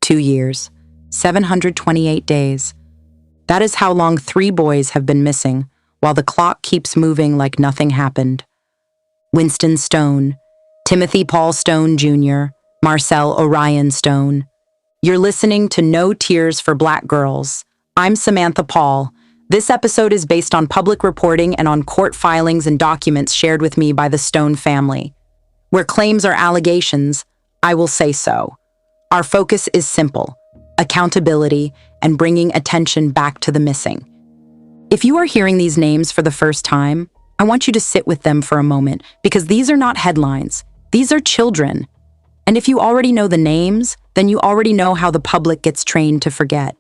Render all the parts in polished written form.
2 years, 728 days. That is how long 3 boys have been missing, while the clock keeps moving like nothing happened. Winston Stone, Timothy Paul Stone Jr., Marcel Orion Stone. You're listening to No Tears for Black Girls. I'm Samantha Paul. This episode is based on public reporting and on court filings and documents shared with me by the Stone family. Where claims are allegations, I will say so. Our focus is simple: accountability and bringing attention back to the missing. If you are hearing these names for the first time, I want you to sit with them for a moment, because these are not headlines. These are children. And if you already know the names, then you already know how the public gets trained to forget.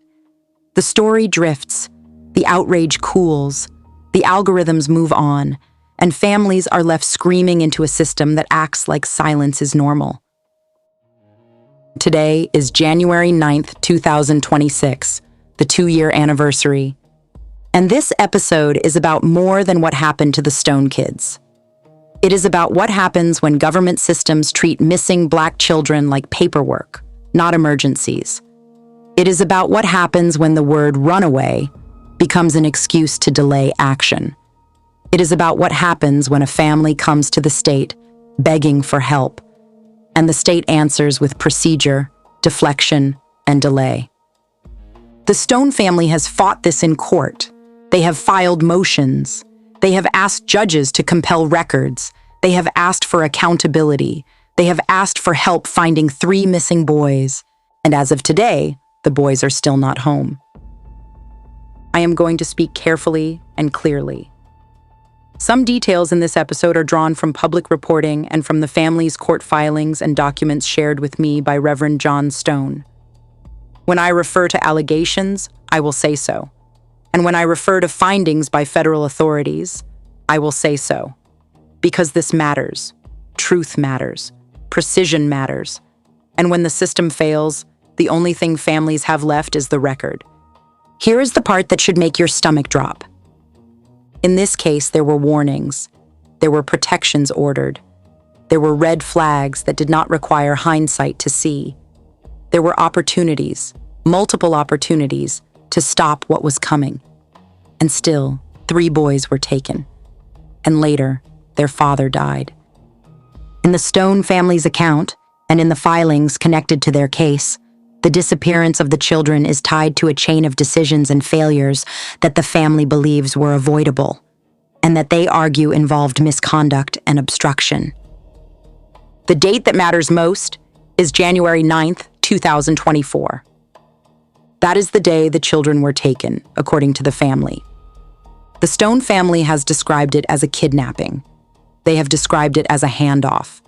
The story drifts, the outrage cools, the algorithms move on, and families are left screaming into a system that acts like silence is normal. Today is January 9th, 2026, the 2-year anniversary. And this episode is about more than what happened to the Stone kids. It is about what happens when government systems treat missing Black children like paperwork, not emergencies. It is about what happens when the word runaway becomes an excuse to delay action. It is about what happens when a family comes to the state begging for help, and the state answers with procedure, deflection, and delay. The Stone family has fought this in court. They have filed motions. They have asked judges to compel records. They have asked for accountability. They have asked for help finding 3 missing boys. And as of today, the boys are still not home. I am going to speak carefully and clearly. Some details in this episode are drawn from public reporting and from the family's court filings and documents shared with me by Reverend John Stone. When I refer to allegations, I will say so. And when I refer to findings by federal authorities, I will say so. Because this matters. Truth matters. Precision matters. And when the system fails, the only thing families have left is the record. Here is the part that should make your stomach drop. In this case, there were warnings. There were protections ordered. There were red flags that did not require hindsight to see. There were opportunities, multiple opportunities, to stop what was coming. And still, 3 boys were taken. And later, their father died. In the Stone family's account, and in the filings connected to their case, the disappearance of the children is tied to a chain of decisions and failures that the family believes were avoidable, and that they argue involved misconduct and obstruction. The date that matters most is January 9th, 2024. That is the day the children were taken, according to the family. The Stone family has described it as a kidnapping. They have described it as a handoff.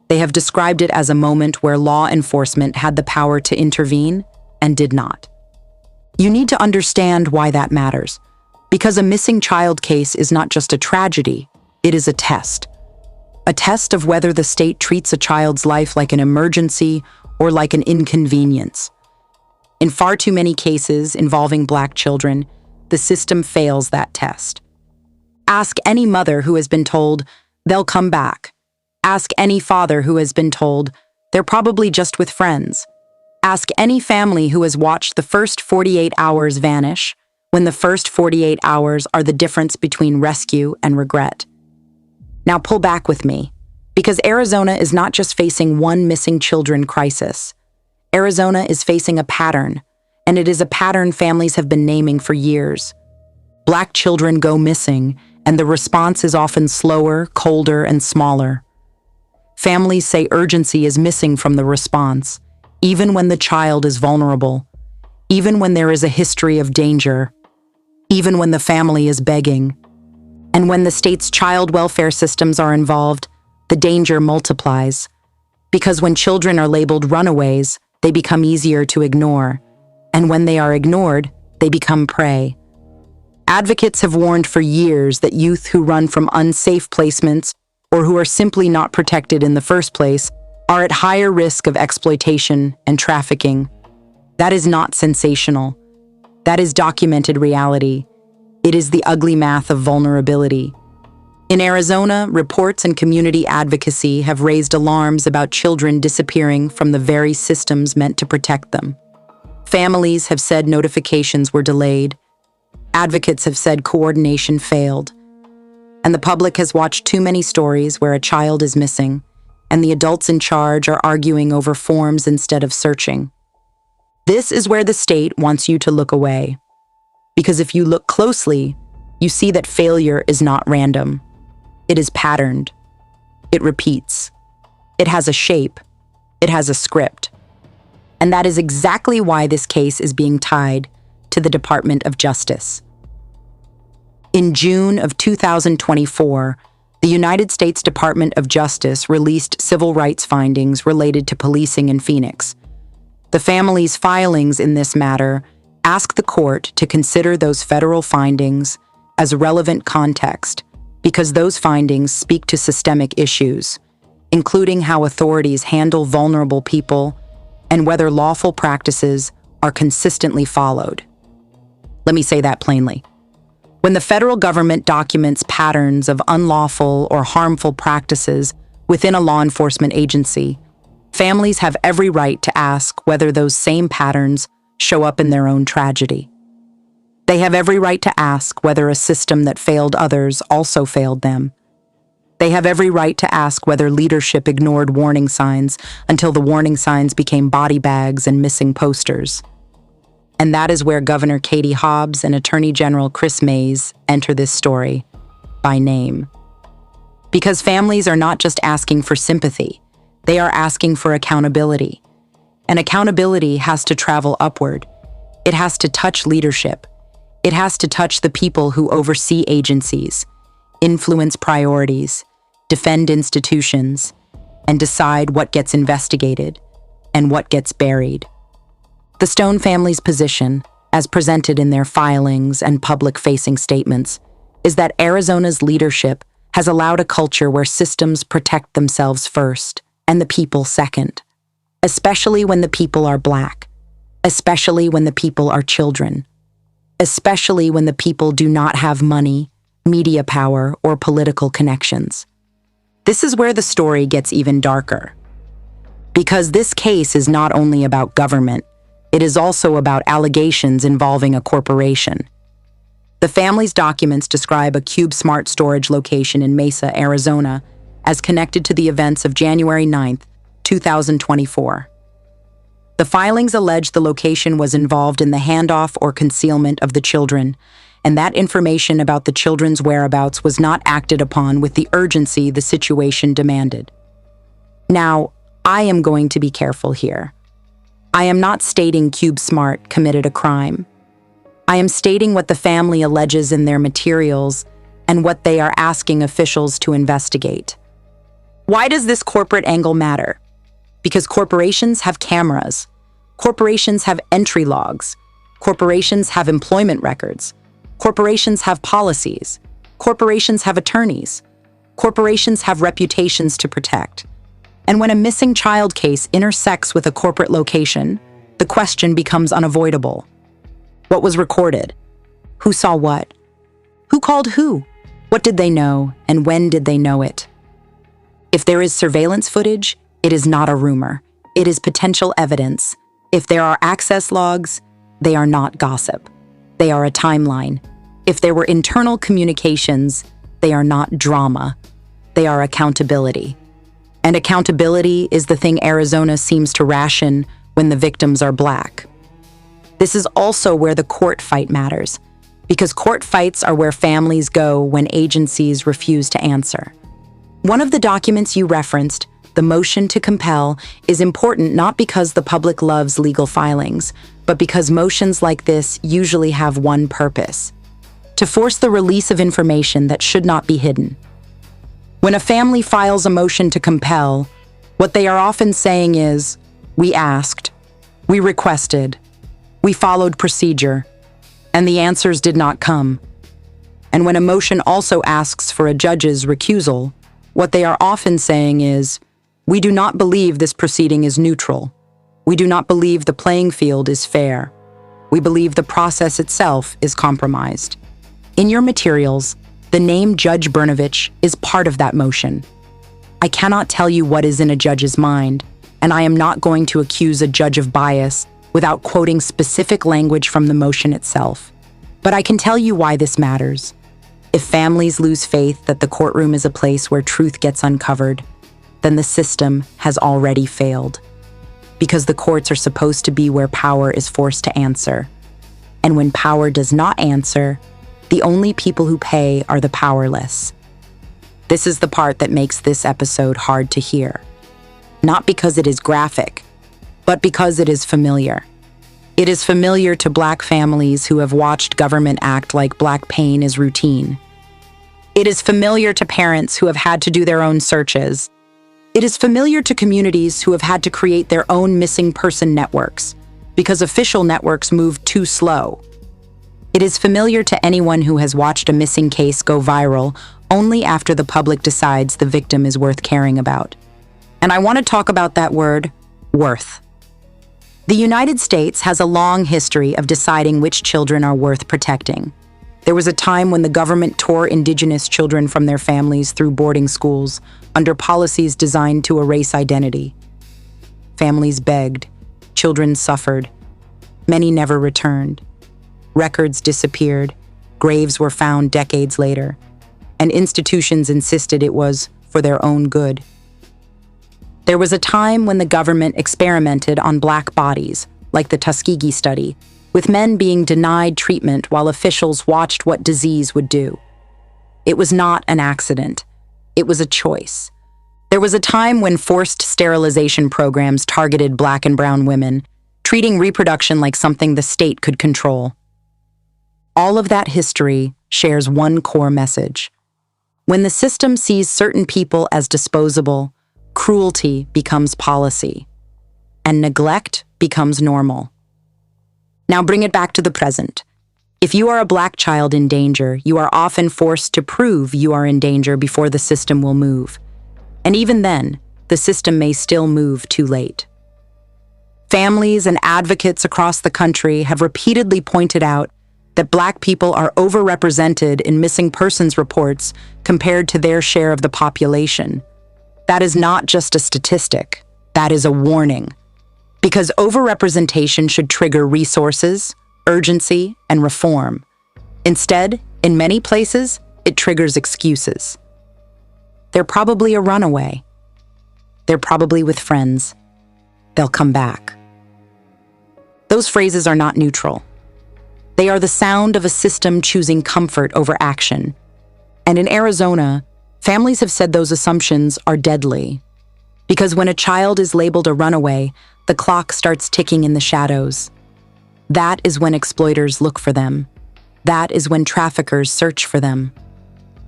They have described it as a moment where law enforcement had the power to intervene and did not. You need to understand why that matters, because a missing child case is not just a tragedy, it is a test. A test of whether the state treats a child's life like an emergency or like an inconvenience. In far too many cases involving Black children, the system fails that test. Ask any mother who has been told, they'll come back. Ask any father who has been told, they're probably just with friends. Ask any family who has watched the first 48 hours vanish, when the first 48 hours are the difference between rescue and regret. Now pull back with me, because Arizona is not just facing one missing children crisis. Arizona is facing a pattern, and it is a pattern families have been naming for years. Black children go missing, and the response is often slower, colder, and smaller. Families say urgency is missing from the response, even when the child is vulnerable, even when there is a history of danger, even when the family is begging. And when the state's child welfare systems are involved, the danger multiplies. Because when children are labeled runaways, they become easier to ignore. And when they are ignored, they become prey. Advocates have warned for years that youth who run from unsafe placements or who are simply not protected in the first place are at higher risk of exploitation and trafficking. That is not sensational. That is documented reality. It is the ugly math of vulnerability. In Arizona, reports and community advocacy have raised alarms about children disappearing from the very systems meant to protect them. Families have said notifications were delayed. Advocates have said coordination failed. And the public has watched too many stories where a child is missing, and the adults in charge are arguing over forms instead of searching. This is where the state wants you to look away. Because if you look closely, you see that failure is not random. It is patterned. It repeats. It has a shape. It has a script. And that is exactly why this case is being tied to the Department of Justice. In June of 2024, the United States Department of Justice released civil rights findings related to policing in Phoenix. The family's filings in this matter ask the court to consider those federal findings as relevant context because those findings speak to systemic issues, including how authorities handle vulnerable people and whether lawful practices are consistently followed. Let me say that plainly. When the federal government documents patterns of unlawful or harmful practices within a law enforcement agency, families have every right to ask whether those same patterns show up in their own tragedy. They have every right to ask whether a system that failed others also failed them. They have every right to ask whether leadership ignored warning signs until the warning signs became body bags and missing posters. And that is where Governor Katie Hobbs and Attorney General Kris enter this story by name. Because families are not just asking for sympathy, they are asking for accountability. And accountability has to travel upward. It has to touch leadership. It has to touch the people who oversee agencies, influence priorities, defend institutions, and decide what gets investigated and what gets buried. The Stone family's position, as presented in their filings and public-facing statements, is that Arizona's leadership has allowed a culture where systems protect themselves first and the people second, especially when the people are Black, especially when the people are children, especially when the people do not have money, media power, or political connections. This is where the story gets even darker. Because this case is not only about government, it is also about allegations involving a corporation. The family's documents describe a CubeSmart storage location in Mesa, Arizona, as connected to the events of January 9th, 2024. The filings allege the location was involved in the handoff or concealment of the children, and that information about the children's whereabouts was not acted upon with the urgency the situation demanded. Now, I am going to be careful here. I am not stating CubeSmart committed a crime. I am stating what the family alleges in their materials and what they are asking officials to investigate. Why does this corporate angle matter? Because corporations have cameras. Corporations have entry logs. Corporations have employment records. Corporations have policies. Corporations have attorneys. Corporations have reputations to protect. And when a missing child case intersects with a corporate location, the question becomes unavoidable. What was recorded? Who saw what? Who called who? What did they know, and when did they know it? If there is surveillance footage, it is not a rumor. It is potential evidence. If there are access logs, they are not gossip. They are a timeline. If there were internal communications, they are not drama. They are accountability. And accountability is the thing Arizona seems to ration when the victims are Black. This is also where the court fight matters, because court fights are where families go when agencies refuse to answer. One of the documents you referenced, the motion to compel, is important not because the public loves legal filings, but because motions like this usually have one purpose: to force the release of information that should not be hidden. When a family files a motion to compel, what they are often saying is, "We asked, we requested, we followed procedure, and the answers did not come." And when a motion also asks for a judge's recusal, what they are often saying is, "We do not believe this proceeding is neutral. We do not believe the playing field is fair. We believe the process itself is compromised." In your materials, the name Judge Brnovich is part of that motion. I cannot tell you what is in a judge's mind, and I am not going to accuse a judge of bias without quoting specific language from the motion itself. But I can tell you why this matters. If families lose faith that the courtroom is a place where truth gets uncovered, then the system has already failed. Because the courts are supposed to be where power is forced to answer. And when power does not answer, the only people who pay are the powerless. This is the part that makes this episode hard to hear. Not because it is graphic, but because it is familiar. It is familiar to Black families who have watched government act like Black pain is routine. It is familiar to parents who have had to do their own searches. It is familiar to communities who have had to create their own missing person networks because official networks move too slow. It is familiar to anyone who has watched a missing case go viral only after the public decides the victim is worth caring about. And I want to talk about that word, worth. The United States has a long history of deciding which children are worth protecting. There was a time when the government tore Indigenous children from their families through boarding schools under policies designed to erase identity. Families begged, children suffered, many never returned. Records disappeared, graves were found decades later, and institutions insisted it was for their own good. There was a time when the government experimented on Black bodies, like the Tuskegee study, with men being denied treatment while officials watched what disease would do. It was not an accident. It was a choice. There was a time when forced sterilization programs targeted Black and brown women, treating reproduction like something the state could control. All of that history shares one core message. When the system sees certain people as disposable, cruelty becomes policy, and neglect becomes normal. Now bring it back to the present. If you are a Black child in danger, you are often forced to prove you are in danger before the system will move. And even then, the system may still move too late. Families and advocates across the country have repeatedly pointed out that Black people are overrepresented in missing persons reports compared to their share of the population. That is not just a statistic, that is a warning. Because overrepresentation should trigger resources, urgency, and reform. Instead, in many places, it triggers excuses. They're probably a runaway. They're probably with friends. They'll come back. Those phrases are not neutral. They are the sound of a system choosing comfort over action. And in Arizona, families have said those assumptions are deadly. Because when a child is labeled a runaway, the clock starts ticking in the shadows. That is when exploiters look for them. That is when traffickers search for them.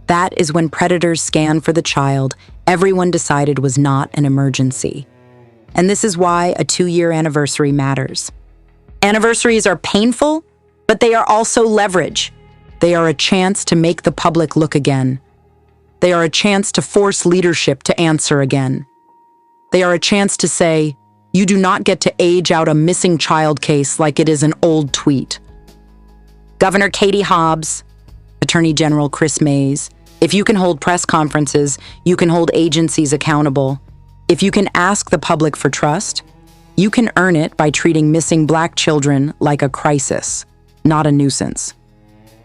That is when predators scan for the child everyone decided was not an emergency. And this is why a 2-year anniversary matters. Anniversaries are painful, but they are also leverage. They are a chance to make the public look again. They are a chance to force leadership to answer again. They are a chance to say, you do not get to age out a missing child case like it is an old tweet. Governor Katie Hobbs, Attorney General Kris, if you can hold press conferences, you can hold agencies accountable. If you can ask the public for trust, you can earn it by treating missing Black children like a crisis, not a nuisance.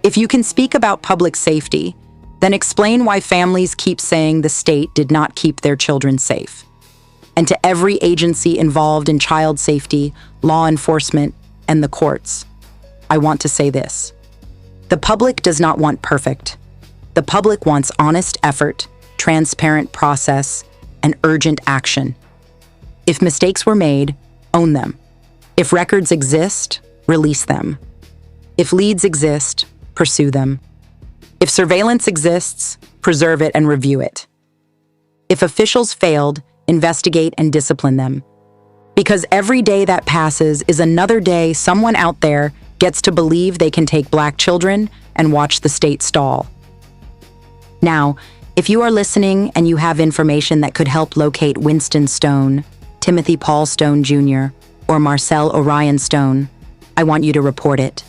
If you can speak about public safety, then explain why families keep saying the state did not keep their children safe. And to every agency involved in child safety, law enforcement, and the courts, I want to say this. The public does not want perfect. The public wants honest effort, transparent process, and urgent action. If mistakes were made, own them. If records exist, release them. If leads exist, pursue them. If surveillance exists, preserve it and review it. If officials failed, investigate and discipline them. Because every day that passes is another day someone out there gets to believe they can take Black children and watch the state stall. Now, if you are listening and you have information that could help locate Winston Stone, Timothy Paul Stone Jr., or Marcel Orion Stone, I want you to report it.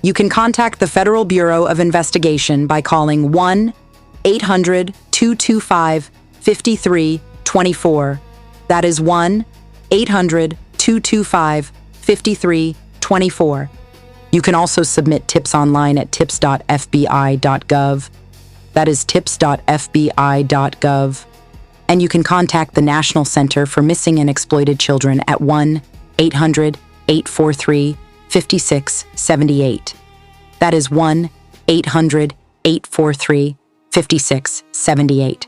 You can contact the Federal Bureau of Investigation by calling 1-800-225-5324. That is 1-800-225-5324. 5324. You can also submit tips online at tips.fbi.gov. That is tips.fbi.gov. And you can contact the National Center for Missing and Exploited Children at 1-800-843-5678. That is 1-800-843-5678.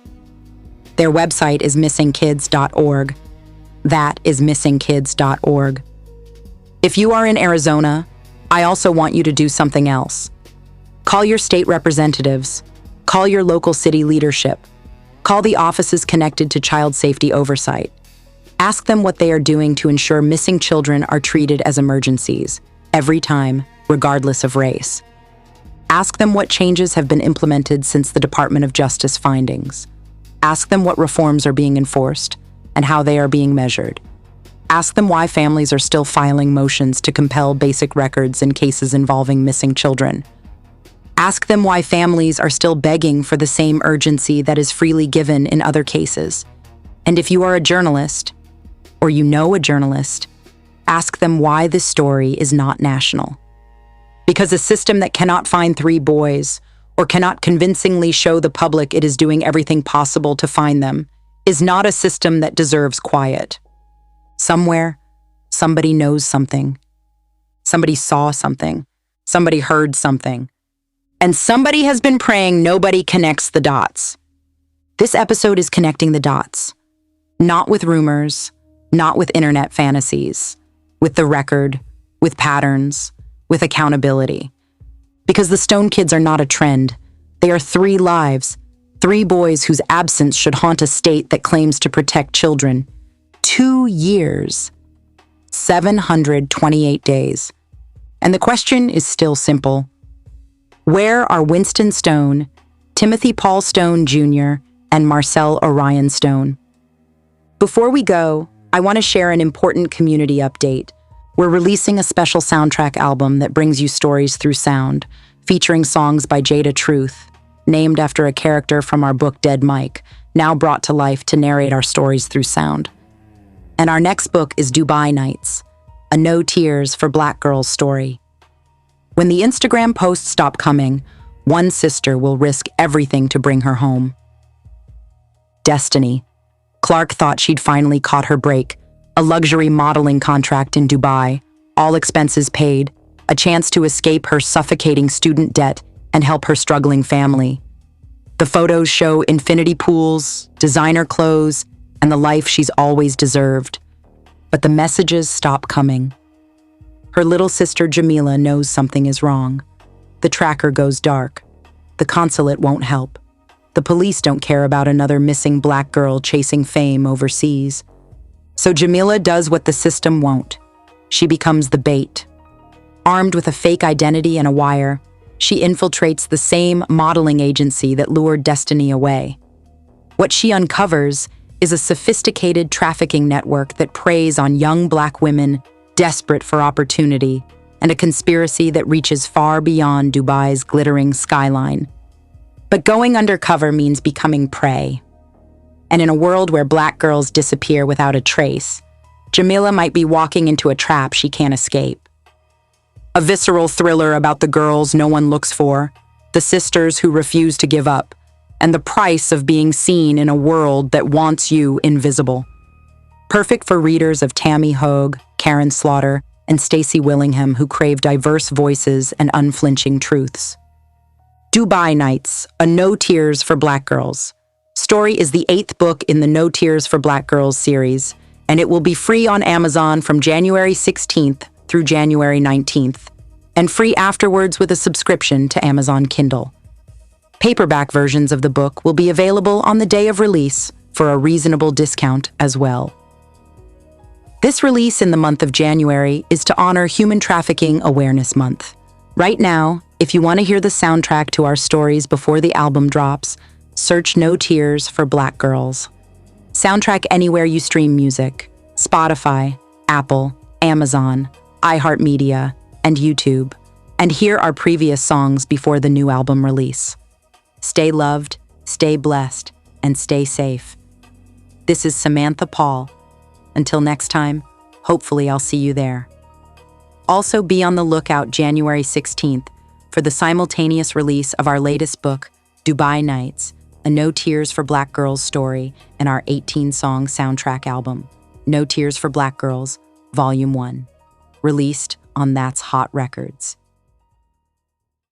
Their website is missingkids.org. That is missingkids.org. If you are in Arizona, I also want you to do something else. Call your state representatives. Call your local city leadership. Call the offices connected to child safety oversight. Ask them what they are doing to ensure missing children are treated as emergencies, every time, regardless of race. Ask them what changes have been implemented since the Department of Justice findings. Ask them what reforms are being enforced and how they are being measured. Ask them why families are still filing motions to compel basic records in cases involving missing children. Ask them why families are still begging for the same urgency that is freely given in other cases. And if you are a journalist, or you know a journalist, ask them why this story is not national. Because a system that cannot find 3 boys, or cannot convincingly show the public it is doing everything possible to find them, is not a system that deserves quiet. Somewhere, somebody knows something. Somebody saw something. Somebody heard something. And somebody has been praying nobody connects the dots. This episode is connecting the dots. Not with rumors, not with internet fantasies, with the record, with patterns, with accountability. Because the Stone kids are not a trend. They are 3 lives, 3 boys whose absence should haunt a state that claims to protect children. 2 years, 728 days. And the question is still simple. Where are Winston Stone, Timothy Paul Stone Jr., and Marcel Orion Stone? Before we go, I want to share an important community update. We're releasing a special soundtrack album that brings you stories through sound, featuring songs by Jada Truth, named after a character from our book Dead Mike, now brought to life to narrate our stories through sound. And our next book is Dubai Nights, a no tears for Black girls story. When the Instagram posts stop coming, one sister will risk everything to bring her home. Destiny. Clark thought she'd finally caught her break, a luxury modeling contract in Dubai, all expenses paid, a chance to escape her suffocating student debt and help her struggling family. The photos show infinity pools, designer clothes, and the life she's always deserved. But the messages stop coming. Her little sister Jamila knows something is wrong. The tracker goes dark. The consulate won't help. The police don't care about another missing Black girl chasing fame overseas. So Jamila does what the system won't. She becomes the bait. Armed with a fake identity and a wire, she infiltrates the same modeling agency that lured Destiny away. What she uncovers is a sophisticated trafficking network that preys on young Black women desperate for opportunity, and a conspiracy that reaches far beyond Dubai's glittering skyline. But going undercover means becoming prey. And in a world where Black girls disappear without a trace, Jamila might be walking into a trap she can't escape. A visceral thriller about the girls no one looks for, the sisters who refuse to give up, and the price of being seen in a world that wants you invisible. Perfect for readers of Tammy Hogue, Karen Slaughter, and Stacey Willingham who crave diverse voices and unflinching truths. Dubai Nights, a No Tears for Black Girls. Story is the 8th book in the No Tears for Black Girls series, and it will be free on Amazon from January 16th through January 19th, and free afterwards with a subscription to Amazon Kindle. Paperback versions of the book will be available on the day of release for a reasonable discount as well. This release in the month of January is to honor Human Trafficking Awareness Month. Right now, if you want to hear the soundtrack to our stories before the album drops, search No Tears for Black Girls. Soundtrack anywhere you stream music: Spotify, Apple, Amazon, iHeartMedia, and YouTube. And hear our previous songs before the new album release. Stay loved, stay blessed, and stay safe. This is Samantha Paul. Until next time, hopefully I'll see you there. Also, be on the lookout January 16th for the simultaneous release of our latest book, Dubai Nights, a No Tears for Black Girls story, and our 18-song soundtrack album, No Tears for Black Girls, Volume 1, released on That's Hot Records.